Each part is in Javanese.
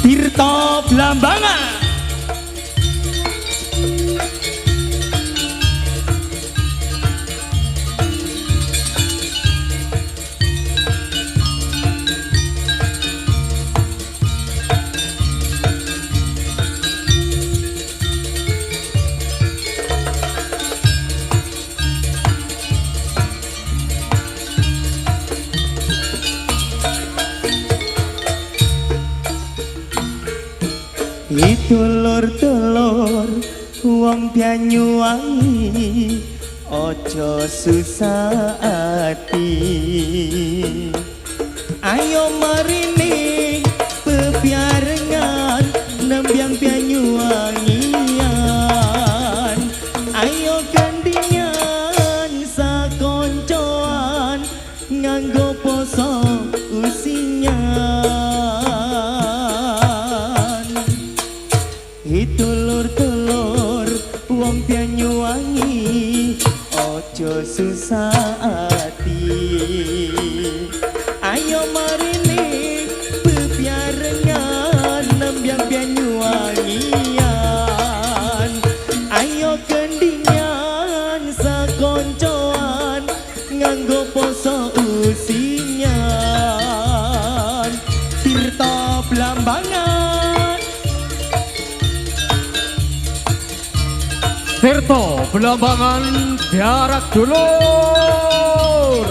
Tirta Blambangan. Tulur-tulur wong Banyuwangi ojo susah ati, ayo marini bebiarengan nembyang Banyuwangian, ayo gendingan sakoncoan nganggo poso usingan. Tulur-tulur wong Banyuwangi ojo susah ati, ayo marini bebiarengan nembyang Banyuwangian, ayo gendingan sakoncoan nganggo poso usingan. Tirta Blambangan. Tirta Blambangan Biarak Dulur.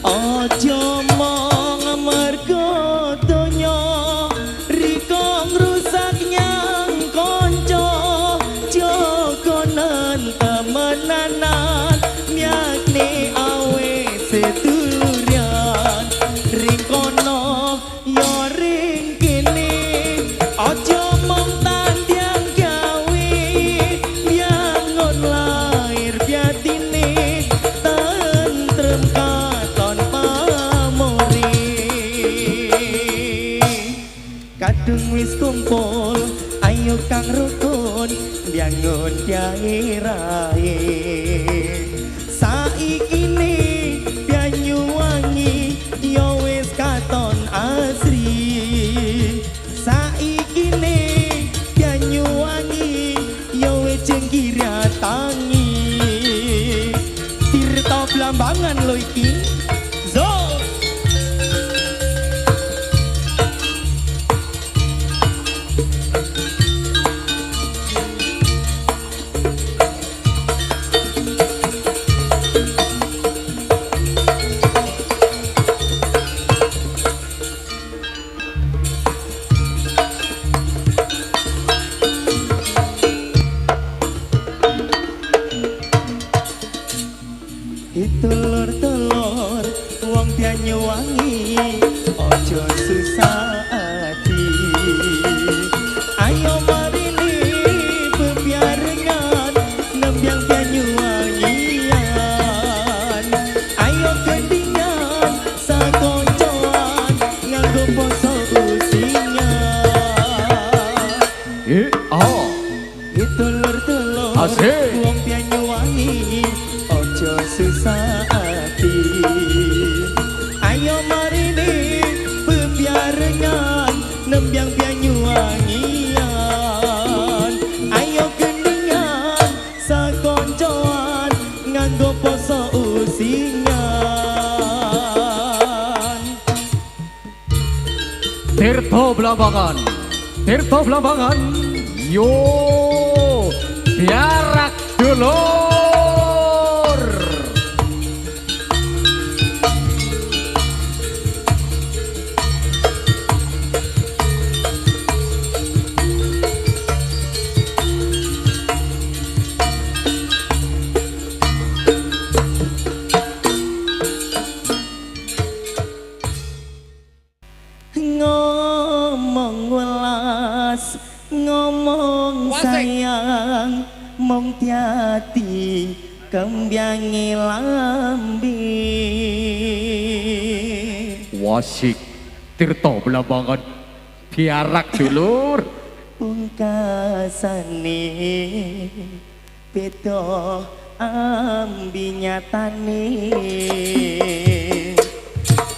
Ojo mong mergo donya riko ngrusak nyang konco, jogonen temenanan miakne awe sedulurian, ring kono yo ring kene ojo mong tandiang gawe biangon lair biatine tentrem katon pamori. Kadung wis kumpul ayo kang rukun biangun daerahe, saikine Banyuwangi yo wis katon asri, saikine Banyuwangi yo wis jengkira tangi. Tirta Blambangan lho iki zo. Tulur-tulur wong Banyuwangi ojo susah ati, ayo marini bebiarengan nembyang Banyuwangian, ayo gendingan sakoncoan nganggo poso usingan. Tulur-tulur wong Banyuwangi ojo susah hati, ayo marini bebiarengan nembyang Banyuwangian, ayo gendingan sakoncoan nganggo poso usingan. Tirta Blambangan, Tirta Blambangan, yo Biarak Dulur. Ngomong welas, ngomong sayang, mong tiati kembyangi lambe. Wasik Tirta Blambangan biarak dulur. Pungkasane beda ambi nyatane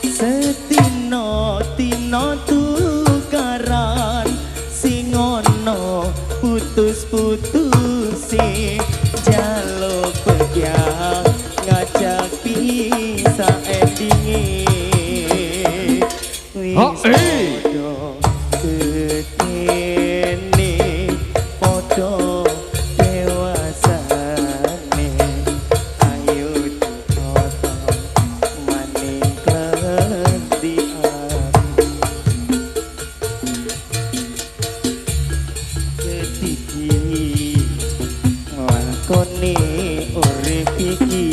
setino tino tukaran sing ono putus-putuse jaluk pegiang ngajak pisah endinge wis podo ketene podo dewasane ayo ditoto maning klendian ketiki nglakoni urip iki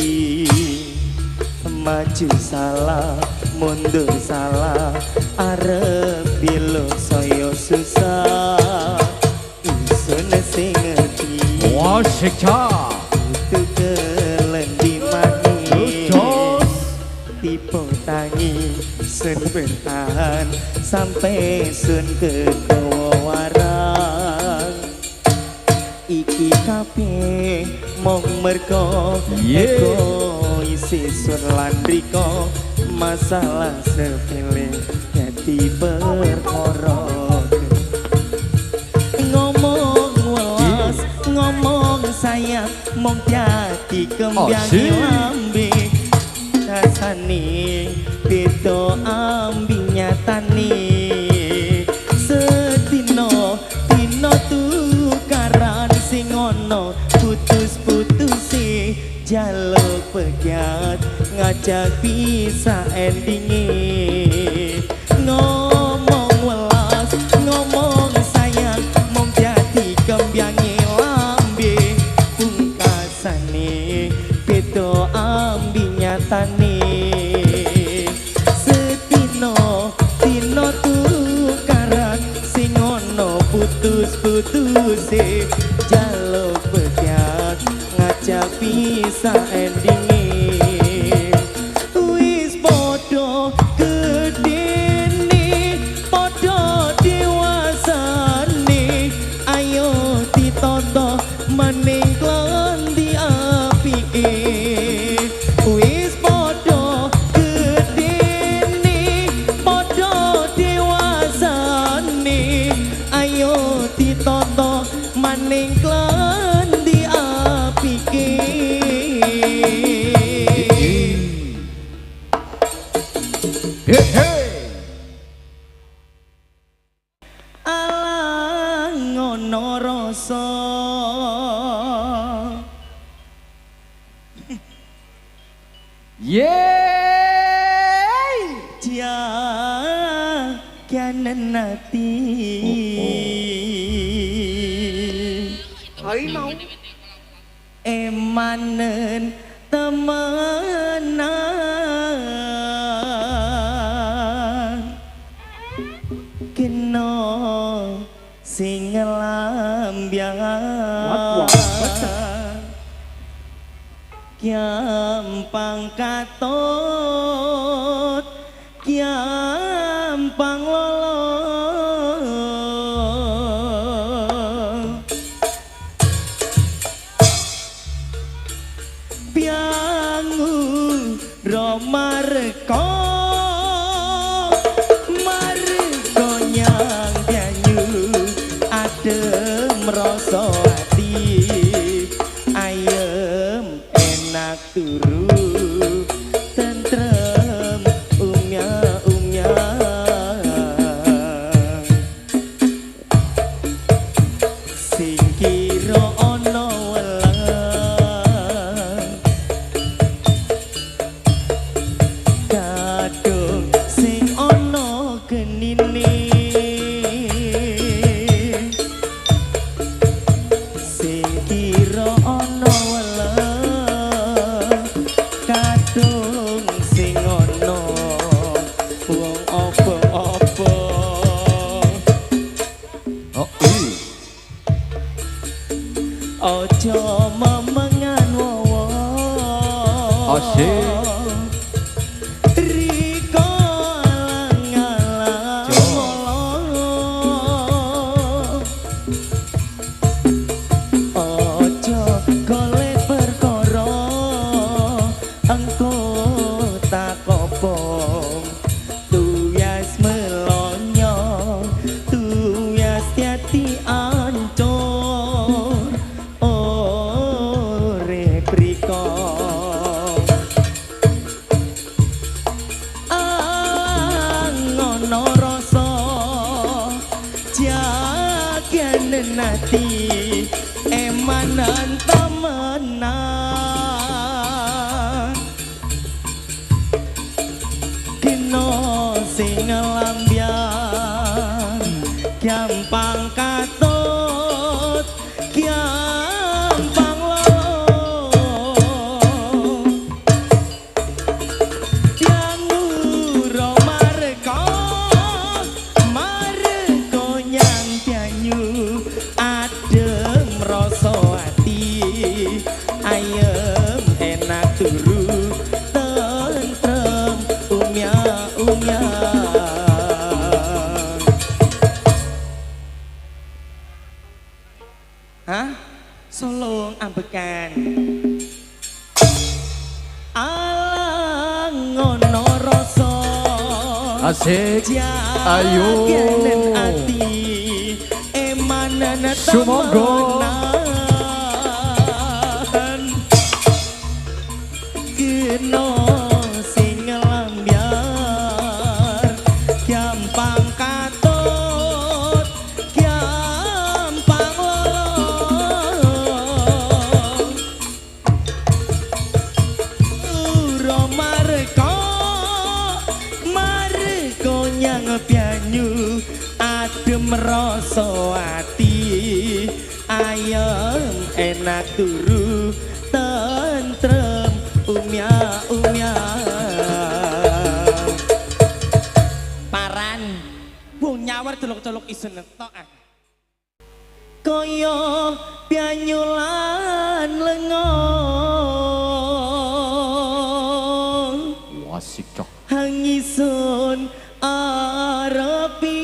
maju salah mundur salah arep belok saya susah isun sing ngerti Wasikca itu kelendi manis Jos tipe tangi sun bertahan sampai sun ke kewawaran iki kabeh mong merko eko isi sun landriko masalah sepele dadi perkara ngomong welas ngomong sayang mong dadi kembyangi lambe rasane beda ambi nyatane sedina dina tukaran sing ono putus-putuse jaluk pegiat ngajak pisah endinge ngomong welas ngomong sayang mong jadi kembyangi lambe pungkasane beda ambi nyatane setino tino tukaran sing ono putus-putuse jaluk pegiat ngajak pisah endinge wis podo gedene podo dewasane ayo ditoto maning klendi apike wis podo gedene podo dewasane ayo ditoto maning klendi apike alang ngono rasa Yeay jaganen ati Hai mau emanen temenan kena sing ngelambian gampang katut gampang lolo biangu romareko mareko nyang bianyu adem rasa ati ayem enak turu tentrem umya ati emanan temenan kino sing lambian gampang katut gampang lolo yang uro mareko nyang banyu adem rasa ati ayem enak turu tentrem umya hah solong ambekan alang ngono rasa asik ayo kenen ati emanan temenan kena sing lambiar gampang katut gampang lolo uro mareko nyang banyu adem rasa ati ayem enak turu tentrem umya paran wong nyawar celuk-celuk isen tok kaya banyu lan lenga wasik cok hangisun arepi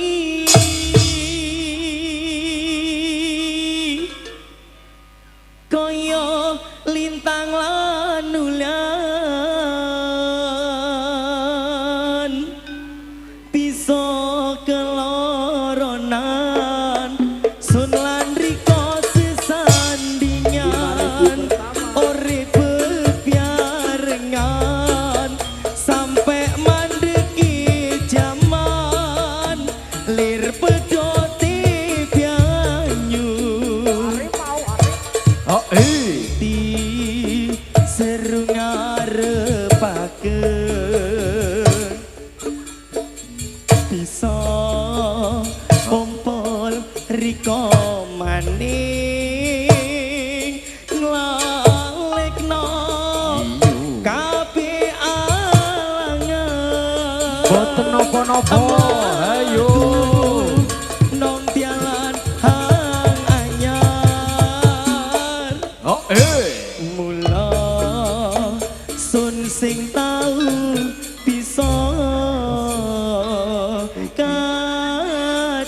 kaya lintang lan ulan bisa keloronan sun lan riko sesandingan urip bebarengan sampai mandeki jaman lir pedoti banyu oh di seru ngarepaken bisa kumpul riko maning nglalekno kabeh alangan boten napa-napa ayo nong tialan hang anyar oh mula sun sing tau bisa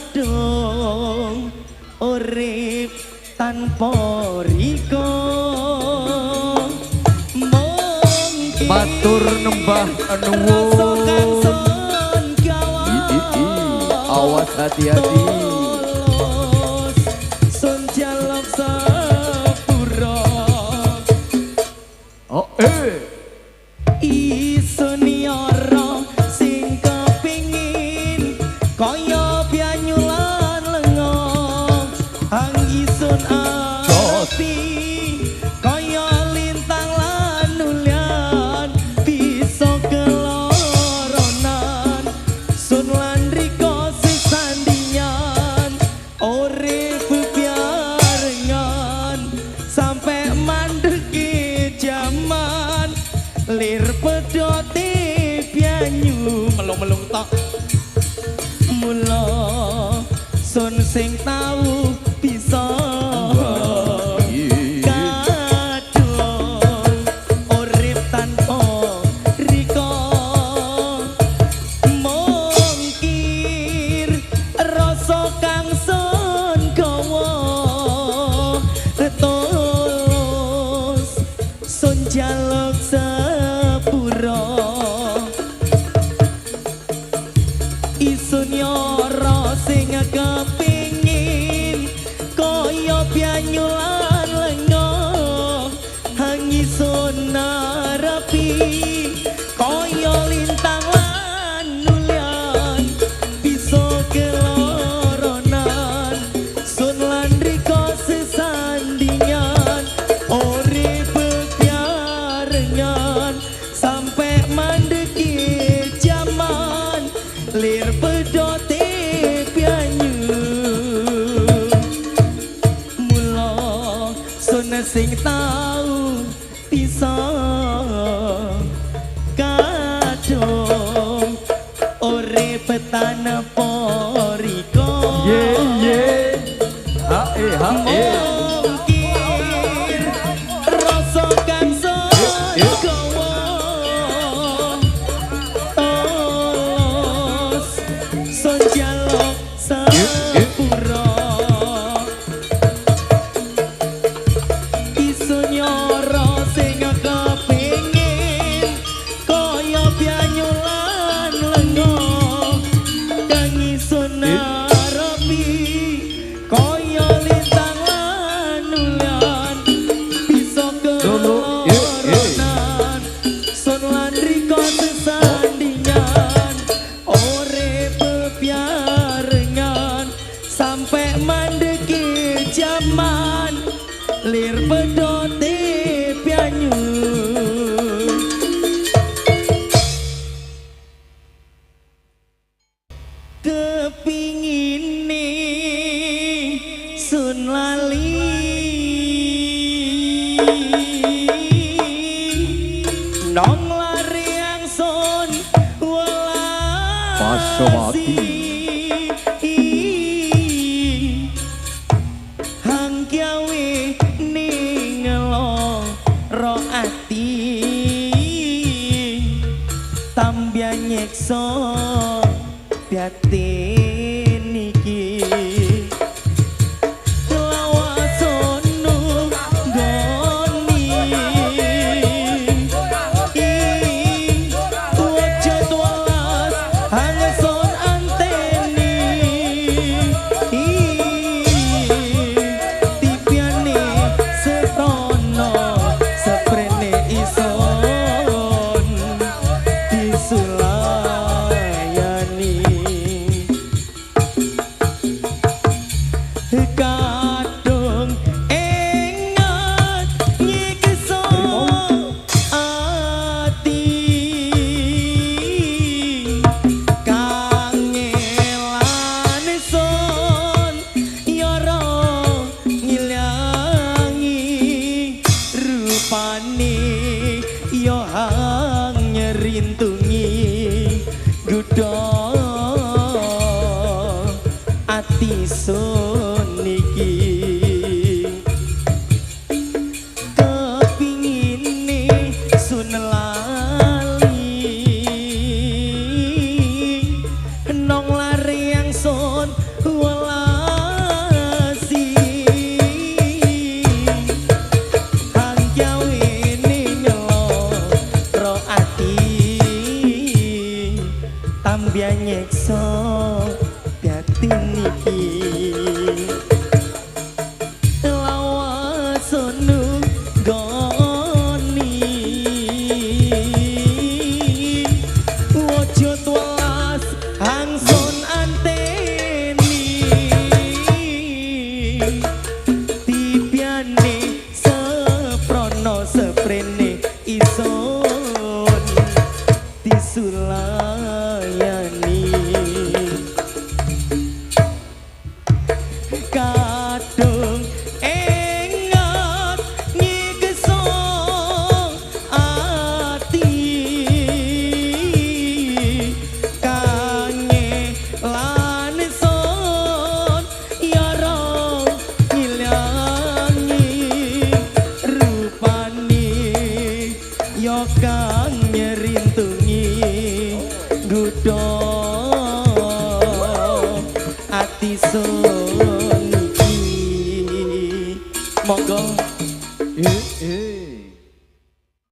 kadung urip tanpa riko matur nembah nuwun awas hati-hati sun jaluk sepuro oh isun yara sing kepingin kaya banyu lan lenga hangisun api kaya lintang lan ulian bisa keloronan sun lan riko sesandingan urip bebarengan sampai mandeki jaman lir pedoti banyu melung-melung tok mula sun sing tau bisa kadung urip tanpa riko mungkir rasa kang sun gawa tulus sun jaluk sepuro isun yara sing kepingin kaya banyu lan lenga hangisun arepi kaya lintang lan ulian bisa keloronan sun lan lir pedote pianyu mula sun sing tau bisa kadung ore petana poriko ye hae mungkin rasa kang segawa tos son jaluk sepura iso nyoro sing kepingin kaya banyu lan lenga kang iso narepi kaya lintang lan ulan bisa keloronan sun lan riko sesandingan ore bepiarengan sampai mandeki jaman lir pedote pianyu kepingine sun lali nong lari yang sun Pasomati. hang kiawe ningelo ro ati tambah nyekso batin iki lawasono goni wajah tualas hangeson anteni tipiane setono seprene ison disulayani kadung ingat nyiksa ati kangelan son yara ngilangi rupane yo hang nyerintungi gudha ati sun iki kepingine sun lali nong lari yang sun welasi hang jawe nyelo ro ati tambah nyekso batin iki lawasono goni wajah tualas hangson anteni tipiane seprono seprene ison disulayani kadung ingat nyiksa ati kange lan son yara ngilangi rupane yo kang nyerintungi gudha ati sun iki monggo